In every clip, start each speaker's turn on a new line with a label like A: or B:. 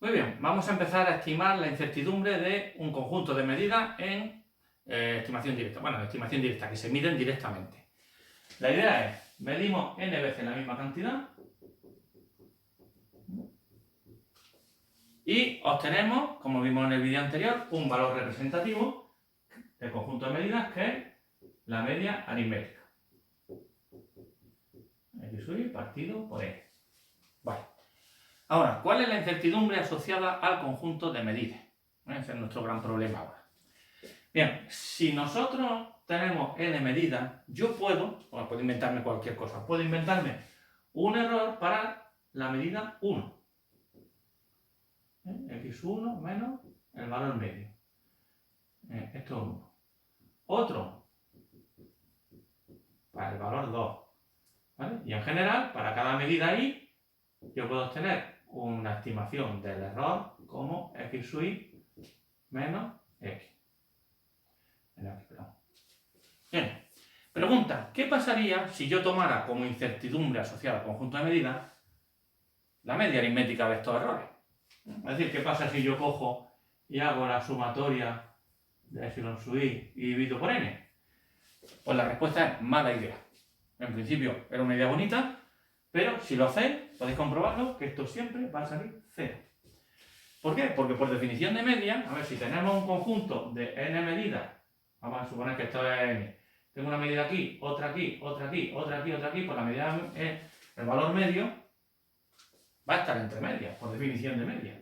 A: Muy bien, vamos a empezar a estimar la incertidumbre de un conjunto de medidas en estimación directa. Bueno, estimación directa, que se miden directamente. La idea es, medimos n veces la misma cantidad y obtenemos, como vimos en el vídeo anterior, un valor representativo del conjunto de medidas que es la media aritmética. X sub y partido por n. Vale. Ahora, ¿cuál es la incertidumbre asociada al conjunto de medidas? Ese es nuestro gran problema ahora. Bien, si nosotros tenemos n medidas, yo puedo inventarme cualquier cosa. Puedo inventarme un error para la medida 1. X1 menos el valor medio. Esto es 1. Otro para el valor 2. ¿Vale? Y en general, para cada medida y, yo puedo obtener una estimación del error como x sub y menos x. Bien. Pregunta, ¿qué pasaría si yo tomara como incertidumbre asociada al conjunto de medidas la media aritmética de estos errores? Es decir, ¿qué pasa si yo cojo y hago la sumatoria de epsilon sub i y divido por n? Pues la respuesta es mala idea. En principio era una idea bonita, pero si lo hacéis, podéis comprobarlo que esto siempre va a salir 0. ¿Por qué? Porque por definición de media, a ver, si tenemos un conjunto de n medidas, vamos a suponer que esto es n, tengo una medida aquí, otra aquí, otra aquí, otra aquí, otra aquí, pues la medida es el valor medio va a estar entre medias, por definición de media.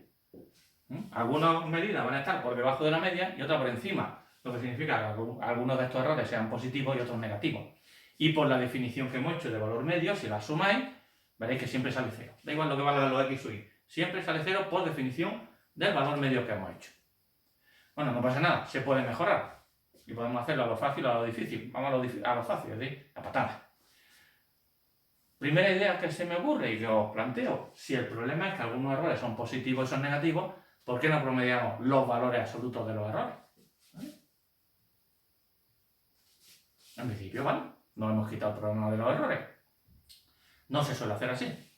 A: Algunas medidas van a estar por debajo de la media y otras por encima, lo que significa que algunos de estos errores sean positivos y otros negativos. Y por la definición que hemos hecho de valor medio, si la sumáis, veréis que siempre sale 0. Da igual lo que valgan los x sub y. Siempre sale 0 por definición del valor medio que hemos hecho. Bueno, no pasa nada, se puede mejorar. Y podemos hacerlo a lo fácil o a lo difícil. Vamos a lo fácil, es decir, a patada. Primera idea que se me ocurre y que os planteo, si el problema es que algunos errores son positivos y son negativos, ¿por qué no promediamos los valores absolutos de los errores? ¿Vale? En principio, ¿vale? No hemos quitado el problema de los errores. No se suele hacer así.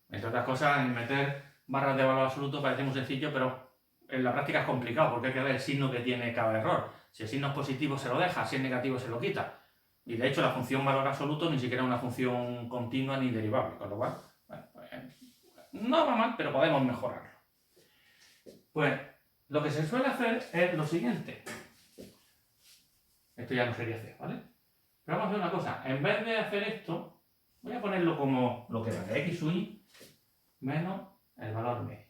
A: Entre otras cosas, meter barras de valor absoluto parece muy sencillo, pero en la práctica es complicado porque hay que ver el signo que tiene cada error. Si el signo es positivo se lo deja, si es negativo se lo quita. Y de hecho la función valor absoluto ni siquiera es una función continua ni derivable, con lo cual, bueno, pues, no va mal, pero podemos mejorarlo. Pues lo que se suele hacer es lo siguiente. Esto ya no sería C, ¿vale? Pero vamos a hacer una cosa. En vez de hacer esto, voy a ponerlo como lo que da, x sub i menos el valor medio.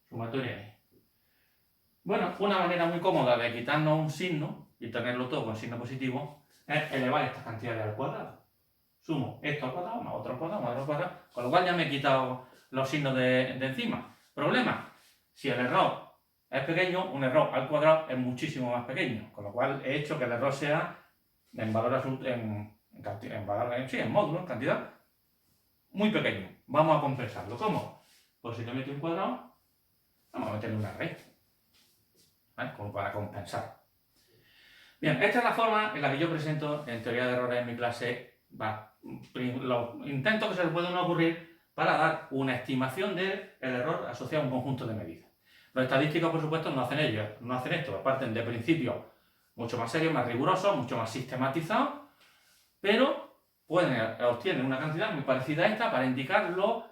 A: Sumatoria y. Bueno, una manera muy cómoda de quitarnos un signo y tenerlo todo con signo positivo es elevar estas cantidades al cuadrado. Sumo esto al cuadrado, más otro al cuadrado, más otro al cuadrado, con lo cual ya me he quitado los signos de encima. Problema, si el error es pequeño, un error al cuadrado es muchísimo más pequeño, con lo cual he hecho que el error sea en valor absoluto, en módulo, en cantidad, muy pequeño. Vamos a compensarlo. ¿Cómo? Pues si te meto un cuadrado, vamos a meterle una raíz. ¿Vale? Como para compensar. Bien, esta es la forma en la que yo presento en teoría de errores en mi clase los intentos que se les pueden ocurrir para dar una estimación del error asociado a un conjunto de medidas. Los estadísticos, por supuesto, no hacen esto, parten de principios mucho más serios, más rigurosos, mucho más sistematizados, pero obtienen una cantidad muy parecida a esta para indicar los,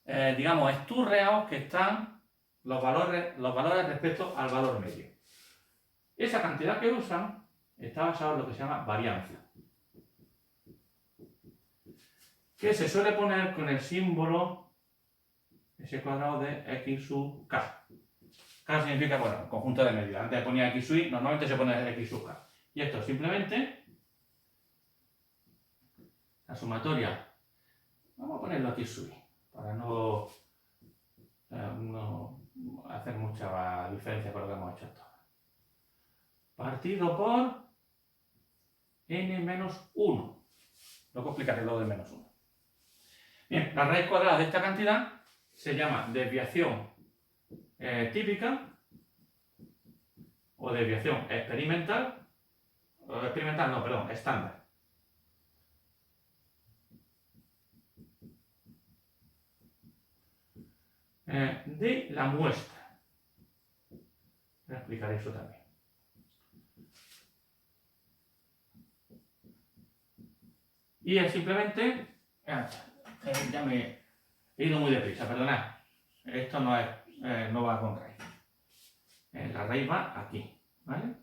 A: digamos, esturreados que están los valores respecto al valor medio. Esa cantidad que usan está basada en lo que se llama varianza, que se suele poner con el símbolo ese cuadrado de x sub k. K significa, bueno, conjunto de medidas. Antes ponía x sub y, normalmente se pone x sub k. Y esto es simplemente la sumatoria. Vamos a ponerlo aquí sub i, para no hacer mucha diferencia con lo que hemos hecho hasta ahora. Partido por n menos 1. Luego explicaré lo de menos 1. Bien, la raíz cuadrada de esta cantidad se llama desviación típica o desviación experimental, estándar. de la muestra. Voy a explicar eso también. Y es simplemente... ya me he ido muy deprisa, perdonad. Esto no es, no va con raíz. La raíz va aquí, ¿vale?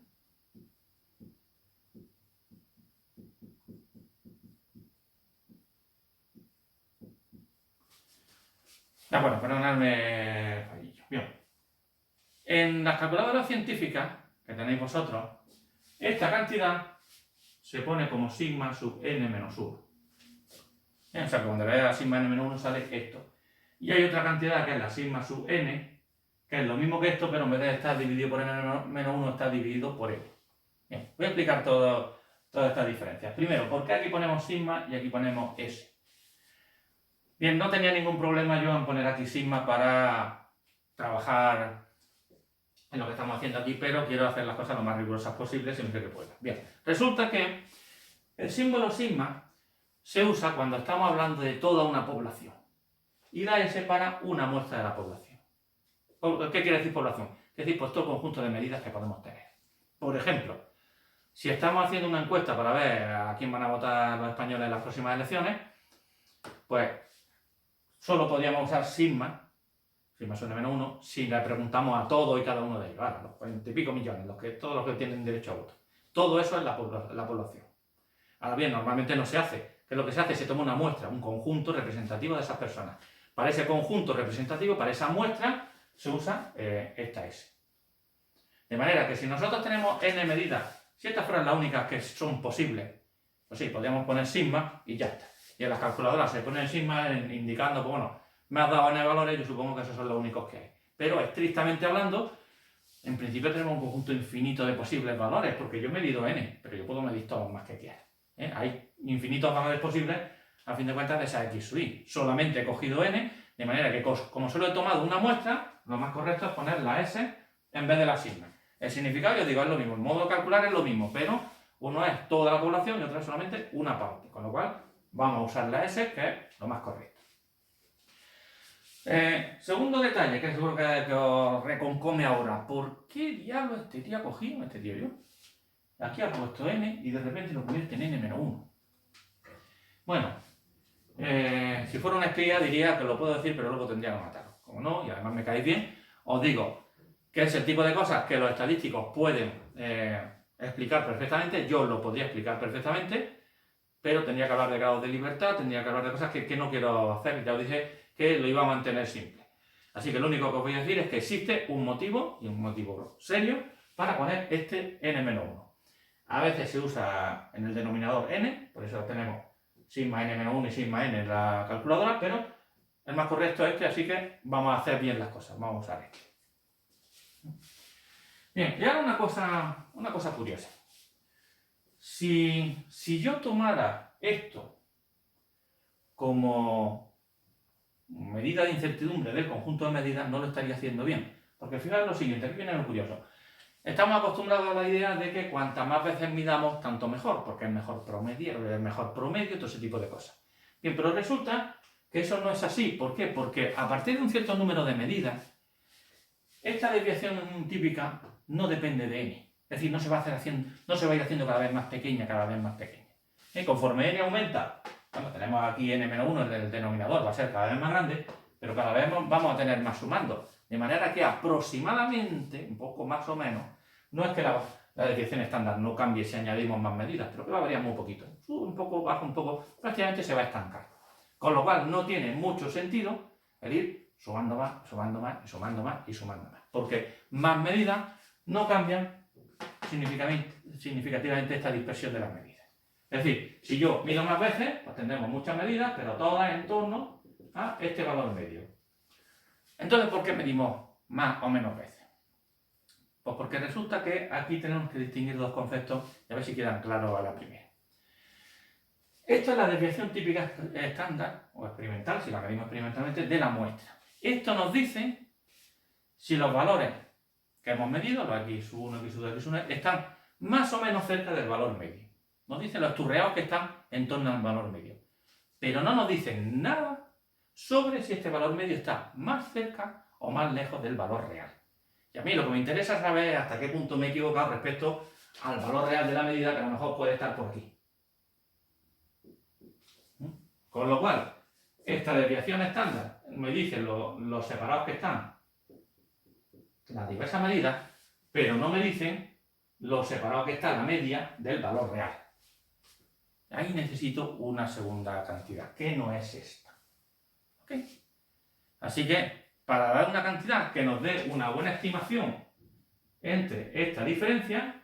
A: De acuerdo, perdonadme el fallillo. Bien. En las calculadoras científicas que tenéis vosotros, esta cantidad se pone como sigma sub n menos 1. O sea, que cuando veáis la sigma n menos 1 sale esto. Y hay otra cantidad que es la sigma sub n, que es lo mismo que esto, pero en vez de estar dividido por n menos 1 está dividido por n. Bien, voy a explicar todas estas diferencias. Primero, ¿por qué aquí ponemos sigma y aquí ponemos s? Bien, no tenía ningún problema yo en poner aquí sigma para trabajar en lo que estamos haciendo aquí, pero quiero hacer las cosas lo más rigurosas posible siempre que pueda. Bien, resulta que el símbolo sigma se usa cuando estamos hablando de toda una población y la S para una muestra de la población. ¿Qué quiere decir población? Quiere decir pues todo conjunto de medidas que podemos tener. Por ejemplo, si estamos haciendo una encuesta para ver a quién van a votar los españoles en las próximas elecciones, pues solo podríamos usar sigma sub n menos 1, si le preguntamos a todos y cada uno de ellos, a los 40 y pico millones, todos los que tienen derecho a voto. Todo eso es la población. Ahora bien, normalmente no se hace. ¿Qué es lo que se hace? Se toma una muestra, un conjunto representativo de esas personas. Para ese conjunto representativo, para esa muestra, se usa esta S. De manera que si nosotros tenemos n medidas, si estas fueran las únicas que son posibles, pues sí, podríamos poner sigma y ya está. Y en las calculadoras se pone el sigma indicando, pues bueno, me has dado n valores, yo supongo que esos son los únicos que hay. Pero estrictamente hablando, en principio tenemos un conjunto infinito de posibles valores, porque yo he medido n, pero yo puedo medir todos los más que quiera. Hay infinitos valores posibles, a fin de cuentas, de esa x sub y. Solamente he cogido n, de manera que como solo he tomado una muestra, lo más correcto es poner la s en vez de la sigma. El significado, yo digo, es lo mismo, el modo de calcular es lo mismo, pero uno es toda la población y otro es solamente una parte, con lo cual vamos a usar la s, que es lo más correcto. Segundo detalle, que seguro que os reconcome ahora. ¿Por qué diablo este tío ha cogido, este tío yo? Aquí ha puesto n y de repente lo convierte en n menos 1. Bueno, si fuera una espía diría que lo puedo decir, pero luego tendría que mataros. Como no, y además me caéis bien, os digo que es el tipo de cosas que los estadísticos pueden explicar perfectamente. Yo lo podría explicar perfectamente, pero tendría que hablar de grados de libertad, tendría que hablar de cosas que no quiero hacer. Ya os dije que lo iba a mantener simple. Así que lo único que os voy a decir es que existe un motivo, y un motivo serio, para poner este n-1. A veces se usa en el denominador n, por eso tenemos sigma n-1 y sigma n en la calculadora, pero el más correcto es este, así que vamos a hacer bien las cosas, vamos a usar este. Bien, y ahora una cosa curiosa. Si yo tomara esto como medida de incertidumbre del conjunto de medidas, no lo estaría haciendo bien. Porque fijaos lo siguiente, aquí viene lo curioso. Estamos acostumbrados a la idea de que cuantas más veces midamos, tanto mejor, porque es mejor promedio, todo ese tipo de cosas. Bien, pero resulta que eso no es así. ¿Por qué? Porque a partir de un cierto número de medidas, esta desviación típica no depende de n. Es decir, no se va a ir haciendo cada vez más pequeña, Conforme n aumenta, bueno, tenemos aquí n-1 en el denominador, va a ser cada vez más grande, pero cada vez vamos a tener más sumando. De manera que aproximadamente, un poco más o menos, no es que la desviación estándar no cambie si añadimos más medidas, pero que va a variar muy poquito. Sube un poco, baja un poco, prácticamente se va a estancar. Con lo cual no tiene mucho sentido el ir sumando más, sumando más, y sumando más, y sumando más. Porque más medidas no cambian significativamente esta dispersión de las medidas. Es decir, si yo mido más veces, pues tendremos muchas medidas, pero todas en torno a este valor medio. Entonces, ¿por qué medimos más o menos veces? Pues porque resulta que aquí tenemos que distinguir dos conceptos y a ver si quedan claros a la primera. Esto es la desviación típica estándar o experimental, si la medimos experimentalmente, de la muestra. Esto nos dice si los valores que hemos medido, los x1, x2, x1, están más o menos cerca del valor medio. Nos dicen los turreados que están en torno al valor medio. Pero no nos dicen nada sobre si este valor medio está más cerca o más lejos del valor real. Y a mí lo que me interesa es saber hasta qué punto me he equivocado respecto al valor real de la medida, que a lo mejor puede estar por aquí. Con lo cual, esta desviación estándar me dice los separados que están las diversas medidas, pero no me dicen los separados que está la media del valor real. Ahí necesito una segunda cantidad, que no es esta. ¿Ok? Así que, para dar una cantidad que nos dé una buena estimación entre esta diferencia,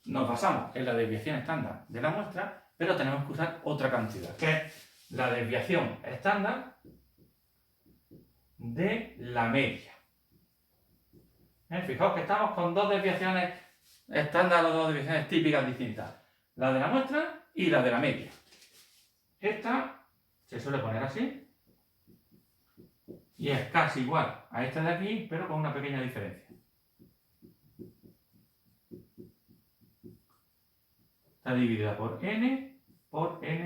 A: nos basamos en la desviación estándar de la muestra, pero tenemos que usar otra cantidad, que es la desviación estándar de la media. Fijaos que estamos con dos desviaciones estándar o dos desviaciones típicas distintas. La de la muestra y la de la media. Esta se suele poner así. Y es casi igual a esta de aquí, pero con una pequeña diferencia. Está dividida por n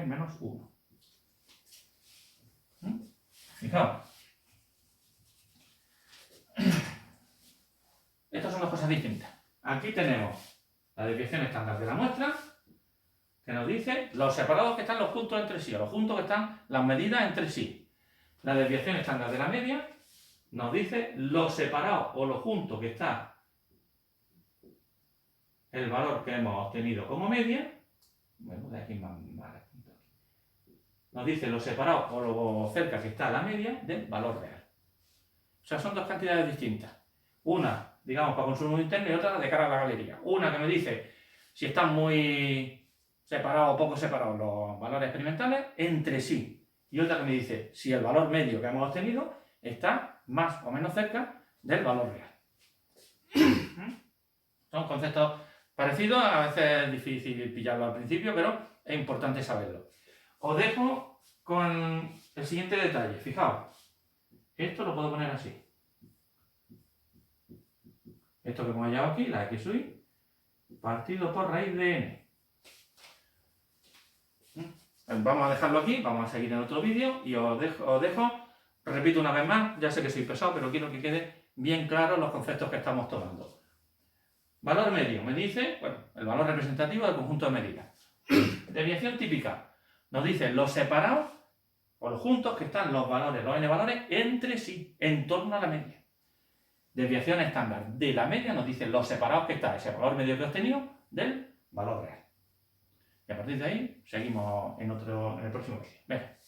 A: menos 1. Fijaos. Estas son dos cosas distintas. Aquí tenemos la desviación estándar de la muestra, que nos dice los separados que están los puntos entre sí, o los juntos que están las medidas entre sí. La desviación estándar de la media nos dice los separados o los juntos que está el valor que hemos obtenido como media. Bueno, de aquí más nos dice los separados o lo cerca que está la media del valor real. O sea, son dos cantidades distintas. Una, digamos, para consumo interno y otra de cara a la galería. Una que me dice si están muy separados o poco separados los valores experimentales entre sí. Y otra que me dice si el valor medio que hemos obtenido está más o menos cerca del valor real. Son conceptos parecidos, a veces es difícil pillarlo al principio, pero es importante saberlo. Os dejo con el siguiente detalle. Fijaos, esto lo puedo poner así. Esto que hemos hallado aquí, la x sub i, partido por raíz de n. Vamos a dejarlo aquí, vamos a seguir en otro vídeo y os dejo, repito una vez más, ya sé que soy pesado, pero quiero que quede bien claro los conceptos que estamos tomando. Valor medio me dice, bueno, el valor representativo del conjunto de medidas. Desviación típica nos dice los separados o los juntos que están los valores, los n valores entre sí, en torno a la media. Desviación estándar de la media nos dice los separados que está ese valor medio que he obtenido del valor real. Y a partir de ahí seguimos en el próximo vídeo. Venga.